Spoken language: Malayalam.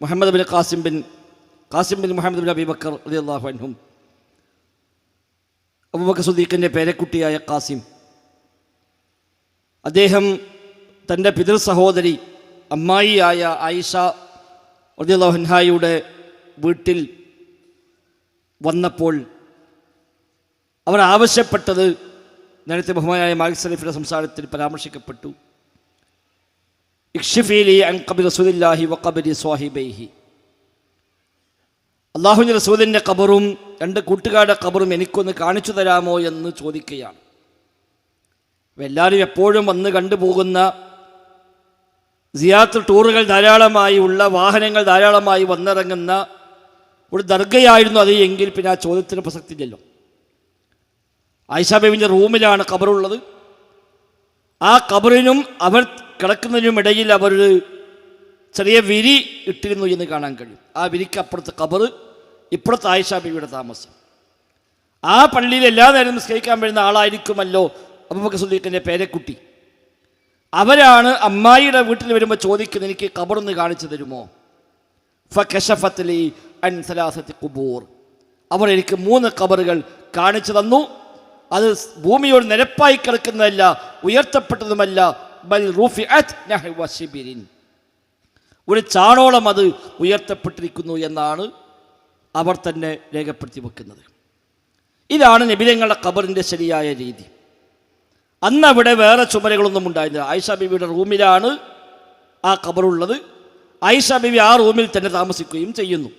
Muhammad bin Qasim bin Muhammad bin Abi Bakr റളിയല്ലാഹു അൻഹും, അബൂബക്കർ സിദ്ദീഖിൻ്റെ പേരക്കുട്ടിയായ ഖാസിം, അദ്ദേഹം തൻ്റെ പിതൃ സഹോദരി അമ്മായിയായ ആയിഷ റളിയല്ലാഹു അൻഹായുടെ വീട്ടിൽ വന്നപ്പോൾ അവർ ആവശ്യപ്പെട്ടത് നേരത്തെ ബഹുമാനായ മാലിക് സലഫിയുടെ സംസാരത്തിൽ പരാമർശിക്കപ്പെട്ടു. ഇക്ഷിഫീലി അൻ ഖബരി റസൂലില്ലാഹി വ ഖബരി സ്വാഹിബൈഹി, അല്ലാഹുവിൻ്റെ റസൂലിൻ്റെ ഖബറും രണ്ട് കൂട്ടുകാരുടെ ഖബറും എനിക്കൊന്ന് കാണിച്ചു തരാമോ എന്ന് ചോദിക്കുകയാണ്. എല്ലാവരും എപ്പോഴും വന്ന് കണ്ടുപോകുന്ന സിയാറത്ത് ടൂറുകൾ ധാരാളമായി ഉള്ള, വാഹനങ്ങൾ ധാരാളമായി വന്നിറങ്ങുന്ന ഒരു ദർഗയായിരുന്നു അത് എങ്കിൽ പിന്നെ ആ ചോദ്യത്തിന് പ്രസക്തിയില്ലല്ലോ. ആയിഷ ബീവിൻ്റെ റൂമിലാണ് ഖബറുള്ളത്. ആ ഖബറിനും അവർ കിടക്കുന്നതിനും ഇടയിൽ അവർ ചെറിയ വിരി ഇട്ടിരുന്നു എന്ന് കാണാൻ കഴിയും. ആ വിരിക്ക് അപ്പുറത്ത് ഖബർ, ഇപ്പുറത്ത് ആയിഷ ബീവിയുടെ താമസം. ആ പള്ളിയിൽ എല്ലാ നേരം നിസ്കരിക്കാൻ വരുന്ന ആളായിരിക്കുമല്ലോ അബൂബക്കർ സിദ്ദീഖിൻ്റെ പേരക്കുട്ടി. അവരാണ് അമ്മായിയുടെ വീട്ടിൽ വരുമ്പോൾ ചോദിക്കുന്നത്, എനിക്ക് ഖബറൊന്ന് കാണിച്ചു തരുമോ? ഫകശഫത് ലി അൻ സലാസത്തി ഖുബൂർ, അവർ എനിക്ക് 3 ഖബറുകൾ കാണിച്ചു തന്നു. അത് ഭൂമിയോട് നിരപ്പായി കിടക്കുന്നതല്ല, ഉയർത്തപ്പെട്ടതുമല്ല, ബൽ റുഫിഅത് നഹ്വ ശിബിരിൻ, ഒരു ചാണോളം അത് ഉയർത്തപ്പെട്ടിരിക്കുന്നു എന്നാണ് അവർ തന്നെ രേഖപ്പെടുത്തി വെക്കുന്നത്. ഇതാണ് നബിതങ്ങളുടെ ഖബറിൻ്റെ ശരിയായ രീതി. അന്ന് അവിടെ വേറെ ചുമരുകളൊന്നും ഉണ്ടായിരുന്നില്ല. ആയിഷ ബീവിയുടെ റൂമിലാണ് ആ ഖബറുള്ളത്. ആയിഷ ബീവി ആ റൂമിൽ തന്നെ താമസിക്കുകയും ചെയ്യുന്നു.